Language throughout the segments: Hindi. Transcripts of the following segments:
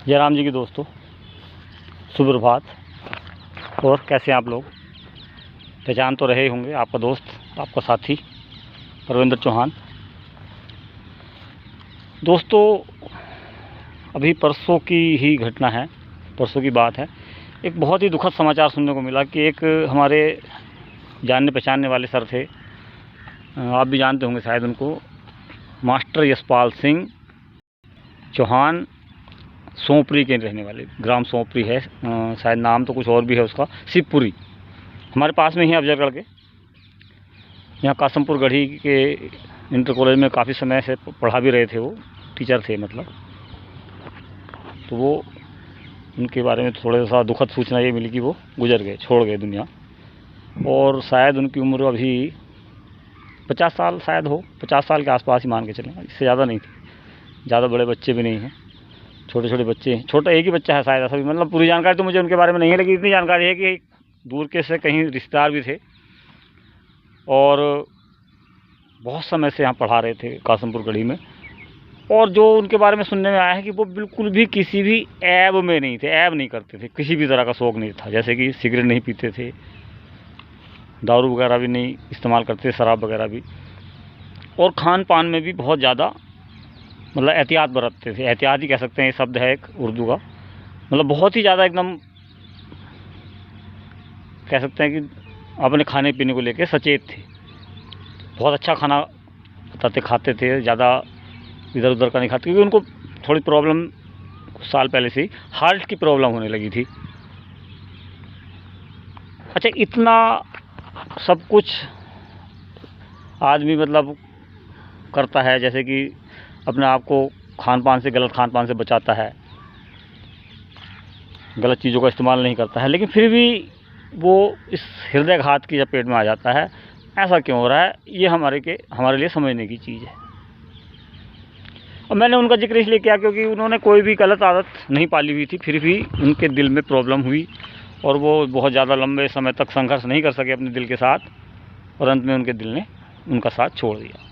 जयराम जी की दोस्तों, सुप्रभात। और कैसे हैं आप लोग? पहचान तो रहे होंगे, आपका दोस्त, आपका साथी परविंदर चौहान। दोस्तों, अभी परसों की ही घटना है, परसों की बात है। एक बहुत ही दुखद समाचार सुनने को मिला कि एक हमारे जानने पहचानने वाले सर थे, आप भी जानते होंगे शायद उनको, मास्टर यशपाल सिंह चौहान, सोंपरी के रहने वाले, ग्राम सोंपरी है, शायद नाम तो कुछ और भी है उसका, शिवपुरी, हमारे पास में ही है अफजलगढ़ के। यहाँ कासमपुर गढ़ी के इंटर कॉलेज में काफ़ी समय से पढ़ा भी रहे थे, वो टीचर थे मतलब। तो वो उनके बारे में थोड़ा सा दुखद सूचना ये मिली कि वो गुजर गए, छोड़ गए दुनिया। और शायद उनकी उम्र अभी 50 साल शायद हो, 50 साल के आसपास ही मान के चलें, इससे ज़्यादा नहीं थी। ज़्यादा बड़े बच्चे भी नहीं हैं, छोटे छोटे बच्चे हैं। छोटा एक ही बच्चा है शायद, ऐसा भी, मतलब पूरी जानकारी तो मुझे उनके बारे में नहीं है, लेकिन इतनी जानकारी है कि दूर के से कहीं रिश्तेदार भी थे और बहुत समय से यहाँ पढ़ा रहे थे कासमपुर गढ़ी में। और जो उनके बारे में सुनने में आया है कि वो बिल्कुल भी किसी भी ऐब में नहीं थे, ऐब नहीं करते थे, किसी भी तरह का शौक़ नहीं था। जैसे कि सिगरेट नहीं पीते थे, दारू वगैरह भी नहीं इस्तेमाल करते, शराब वगैरह भी। और खान पान में भी बहुत ज़्यादा मतलब एहतियात बरतते थे, एहतियात ही कह सकते हैं, ये शब्द है एक उर्दू का, मतलब बहुत ही ज़्यादा एकदम कह सकते हैं कि अपने खाने पीने को लेकर सचेत थे। बहुत अच्छा खाना बताते, खाते थे, ज़्यादा इधर उधर का नहीं खाते, क्योंकि उनको थोड़ी प्रॉब्लम कुछ साल पहले से ही हार्ट की प्रॉब्लम होने लगी थी। अच्छा, इतना सब कुछ आदमी मतलब करता है, जैसे कि अपने आप को खान पान से, गलत खान पान से बचाता है, गलत चीज़ों का इस्तेमाल नहीं करता है, लेकिन फिर भी वो इस हृदयघात की जब पेट में आ जाता है, ऐसा क्यों हो रहा है, ये हमारे लिए समझने की चीज़ है। और मैंने उनका जिक्र इसलिए किया क्योंकि उन्होंने कोई भी गलत आदत नहीं पाली हुई थी, फिर भी उनके दिल में प्रॉब्लम हुई और वो बहुत ज़्यादा लंबे समय तक संघर्ष नहीं कर सके अपने दिल के साथ, और अंत में उनके दिल ने उनका साथ छोड़ दिया।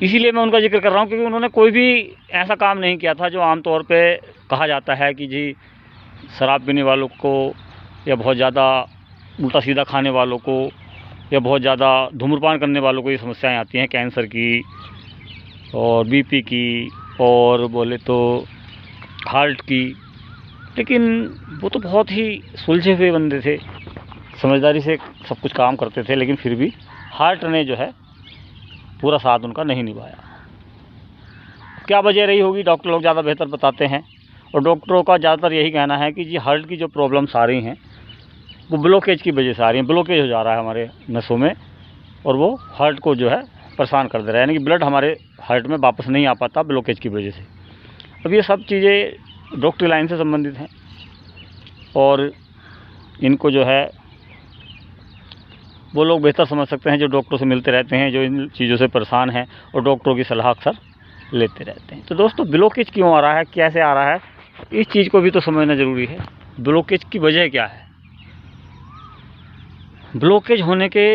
इसीलिए मैं उनका जिक्र कर रहा हूँ, क्योंकि उन्होंने कोई भी ऐसा काम नहीं किया था जो आमतौर पे कहा जाता है कि जी शराब पीने वालों को, या बहुत ज़्यादा उल्टा सीधा खाने वालों को, या बहुत ज़्यादा धूम्रपान करने वालों को ये समस्याएं आती हैं, कैंसर की और बीपी की और बोले तो हार्ट की। लेकिन वो तो बहुत ही सुलझे हुए बंदे थे, समझदारी से सब कुछ काम करते थे, लेकिन फिर भी हार्ट ने जो है पूरा साथ उनका नहीं निभाया। क्या वजह रही होगी, डॉक्टर लोग ज़्यादा बेहतर बताते हैं, और डॉक्टरों का ज़्यादातर यही कहना है कि जी हार्ट की जो प्रॉब्लम्स आ रही हैं वो ब्लॉकेज की वजह से आ रही हैं, ब्लॉकेज हो जा रहा है हमारे नसों में, और वो हार्ट को जो है परेशान कर दे रहा है, यानी कि ब्लड हमारे हार्ट में वापस नहीं आ पाता ब्लॉकेज की वजह से। अब ये सब चीज़ें डॉक्टरी लाइन से संबंधित हैं, और इनको जो है वो लोग बेहतर समझ सकते हैं जो डॉक्टरों से मिलते रहते हैं, जो इन चीज़ों से परेशान हैं और डॉक्टरों की सलाह अक्सर लेते रहते हैं। तो दोस्तों, ब्लॉकेज क्यों आ रहा है, कैसे आ रहा है, इस चीज़ को भी तो समझना ज़रूरी है। ब्लॉकेज की वजह क्या है? ब्लॉकेज होने के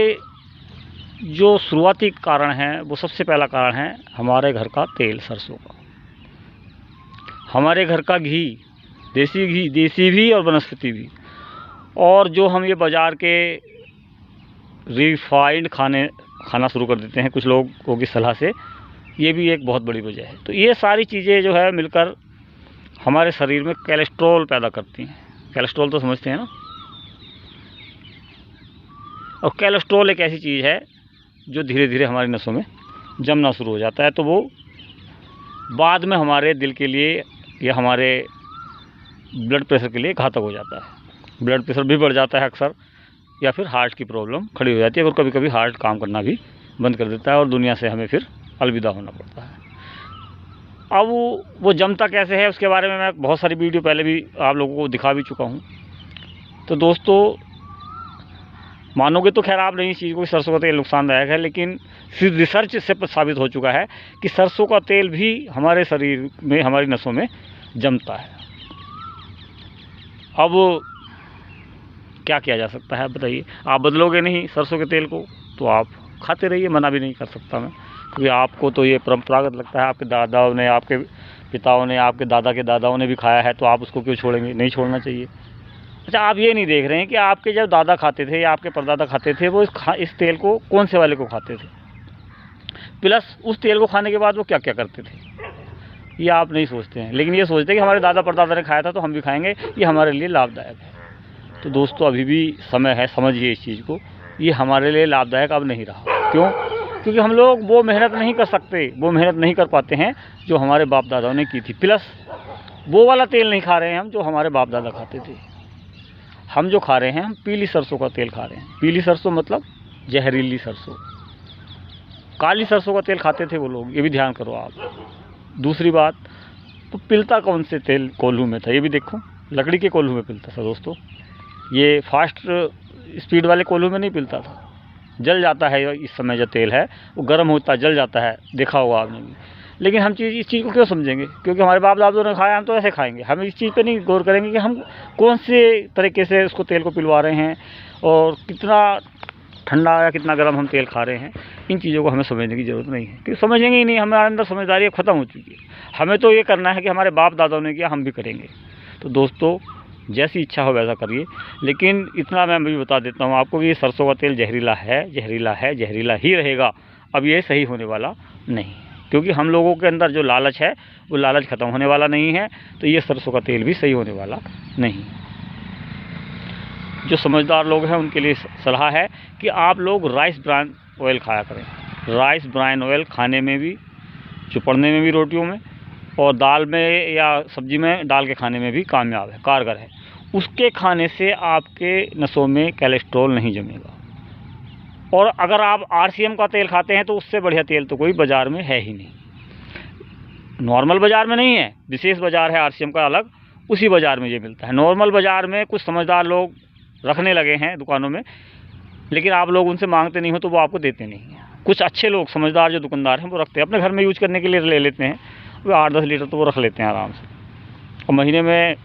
जो शुरुआती कारण हैं, वो सबसे पहला कारण है हमारे घर का तेल, सरसों का, हमारे घर का घी, देसी भी और वनस्पति भी। और जो हम ये बाज़ार के रिफाइंड खाना शुरू कर देते हैं कुछ लोगों की सलाह से, ये भी एक बहुत बड़ी वजह है। तो ये सारी चीज़ें जो है मिलकर हमारे शरीर में कोलेस्ट्रॉल पैदा करती हैं। कोलेस्ट्रॉल तो समझते हैं ना? और कोलेस्ट्रॉल एक ऐसी चीज़ है जो धीरे धीरे हमारी नसों में जमना शुरू हो जाता है, तो वो बाद में हमारे दिल के लिए या हमारे ब्लड प्रेशर के लिए घातक हो जाता है। ब्लड प्रेशर भी बढ़ जाता है अक्सर, या फिर हार्ट की प्रॉब्लम खड़ी हो जाती है, और कभी कभी हार्ट काम करना भी बंद कर देता है और दुनिया से हमें फिर अलविदा होना पड़ता है। अब वो जमता कैसे है, उसके बारे में मैं बहुत सारी वीडियो पहले भी आप लोगों को दिखा भी चुका हूँ। तो दोस्तों, मानोगे तो खैर आप नहीं इस चीज़ को, सरसों का तेल नुकसानदायक है, लेकिन फिर रिसर्च से साबित हो चुका है कि सरसों का तेल भी हमारे शरीर में, हमारी नसों में जमता है। अब क्या किया जा सकता है बताइए? आप बदलोगे नहीं सरसों के तेल को, तो आप खाते रहिए, मना भी नहीं कर सकता मैं, क्योंकि आपको तो ये परंपरागत लगता है, आपके दादाओं ने, आपके पिताओं ने, आपके दादा के दादाओं ने भी खाया है, तो आप उसको क्यों छोड़ेंगे? नहीं छोड़ना चाहिए। अच्छा, आप ये नहीं देख रहे हैं कि आपके जब दादा खाते थे या आपके परदादा खाते थे, वो इस तेल को कौन से वाले को खाते थे, प्लस उस तेल को खाने के बाद वो क्या क्या करते थे, ये आप नहीं सोचते हैं। लेकिन ये सोचते हैं कि हमारे दादा परदादा ने खाया था तो हम भी खाएंगे, ये हमारे लिए लाभदायक है। तो दोस्तों, अभी भी समय है, समझिए इस चीज़ को, ये हमारे लिए लाभदायक अब नहीं रहा। क्यों? क्योंकि हम लोग वो मेहनत नहीं कर सकते, वो मेहनत नहीं कर पाते हैं जो हमारे बाप दादाओं ने की थी, प्लस वो वाला तेल नहीं खा रहे हैं हम जो हमारे बाप दादा खाते थे। हम जो खा रहे हैं, हम पीली सरसों का तेल खा रहे हैं। पीली सरसों मतलब जहरीली सरसों। काली सरसों का तेल खाते थे वो लोग, ये भी ध्यान करो आप। दूसरी बात, तो पिलता कौन से तेल कोल्हू में था, ये भी देखो, लकड़ी के कोल्हू में पिलता था दोस्तों। ये फास्ट स्पीड वाले कोल्हू में नहीं पिलता था। जल जाता है इस समय जो तेल है, वो गर्म होता है, जल जाता है, देखा होगा आपने भी। लेकिन हम इस चीज़ को क्यों समझेंगे? क्योंकि हमारे बाप दादों ने खाया, हम तो ऐसे खाएंगे। हम इस चीज़ पे नहीं गौर करेंगे कि हम कौन से तरीके से उसको तेल को पिलवा रहे हैं और कितना ठंडा या कितना गर्म हम तेल खा रहे हैं। इन चीज़ों को हमें समझने की ज़रूरत नहीं है, क्योंकि समझेंगे ही नहीं। हमारे अंदर समझदारी ख़त्म हो चुकी है। हमें तो ये करना है कि हमारे बाप दादाओं ने किया, हम भी करेंगे। तो दोस्तों, जैसी इच्छा हो वैसा करिए, लेकिन इतना मैं भी बता देता हूँ आपको कि ये सरसों का तेल जहरीला है, जहरीला है, जहरीला ही रहेगा। अब ये सही होने वाला नहीं, क्योंकि हम लोगों के अंदर जो लालच है, वो लालच ख़त्म होने वाला नहीं है। तो ये सरसों का तेल भी सही होने वाला नहीं। जो समझदार लोग हैं उनके लिए सलाह है कि आप लोग राइस ब्रान ऑयल खाया करें। राइस ब्रान ऑयल खाने में भी, चुपड़ने में भी, रोटियों में और दाल में या सब्जी में डाल के खाने में भी कामयाब है, कारगर है। उसके खाने से आपके नसों में कोलेस्ट्रॉल नहीं जमेगा। और अगर आप आरसीएम का तेल खाते हैं तो उससे बढ़िया तेल तो कोई बाज़ार में है ही नहीं। नॉर्मल बाज़ार में नहीं है, विशेष बाज़ार है आरसीएम का अलग, उसी बाज़ार में ये मिलता है। नॉर्मल बाज़ार में कुछ समझदार लोग रखने लगे हैं दुकानों में, लेकिन आप लोग उनसे मांगते नहीं हो तो वो आपको देते नहीं हैं। कुछ अच्छे लोग समझदार जो दुकानदार हैं वो रखते हैं, अपने घर में यूज करने के लिए ले लेते हैं। वो 8-10 लीटर तो वो रख लेते हैं आराम से, और महीने में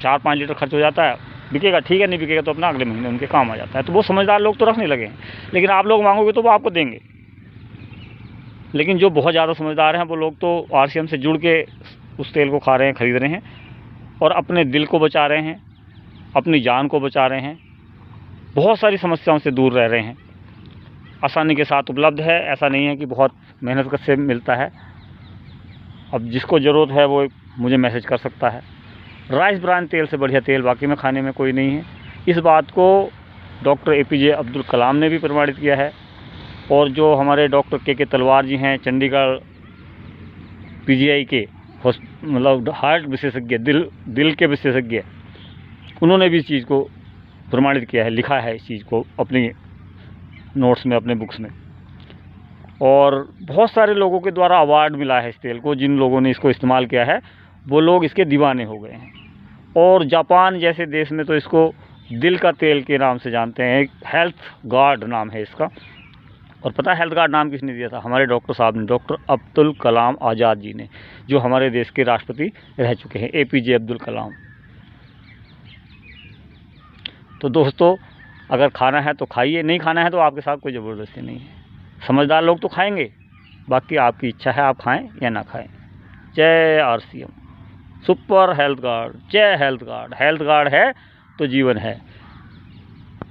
4-5 लीटर खर्च हो जाता है। बिकेगा ठीक है, नहीं बिकेगा तो अपना अगले महीने उनके काम आ जाता है। तो वो समझदार लोग तो रखने लगे हैं, लेकिन आप लोग मांगोगे तो वो आपको देंगे। लेकिन जो बहुत ज़्यादा समझदार हैं वो लोग तो आरसीएम से जुड़ के उस तेल को खा रहे हैं, ख़रीद रहे हैं और अपने दिल को बचा रहे हैं, अपनी जान को बचा रहे हैं, बहुत सारी समस्याओं से दूर रह रहे हैं। आसानी के साथ उपलब्ध है, ऐसा नहीं है कि बहुत मेहनत से मिलता है। अब जिसको ज़रूरत है वो मुझे मैसेज कर सकता है। राइस ब्रान तेल से बढ़िया तेल वाकई में खाने में कोई नहीं है। इस बात को डॉक्टर APJ अब्दुल कलाम ने भी प्रमाणित किया है, और जो हमारे डॉक्टर के तलवार जी हैं, चंडीगढ़ PGI के मतलब हार्ट विशेषज्ञ, दिल के विशेषज्ञ, उन्होंने भी इस चीज़ को प्रमाणित किया है, लिखा है इस चीज़ को अपनी नोट्स में, अपने बुक्स में। और बहुत सारे लोगों के द्वारा अवार्ड मिला है इस तेल को। जिन लोगों ने इसको इस्तेमाल किया है वो लोग इसके दीवाने हो गए हैं। और जापान जैसे देश में तो इसको दिल का तेल के नाम से जानते हैं। हेल्थ गार्ड नाम है इसका। और पता है हेल्थ गार्ड नाम किसने दिया था? हमारे डॉक्टर साहब ने, डॉक्टर अब्दुल कलाम आज़ाद जी ने, जो हमारे देश के राष्ट्रपति रह चुके हैं, APJ अब्दुल कलाम। तो दोस्तों, अगर खाना है तो खाइए, नहीं खाना है तो आपके साथ कोई ज़बरदस्ती नहीं है। समझदार लोग तो खाएंगे, बाकी आपकी इच्छा है आप खाएं या ना खाएं। जय RCM, सुपर हेल्थ गार्ड, जय हेल्थ गार्ड। हेल्थ गार्ड है तो जीवन है।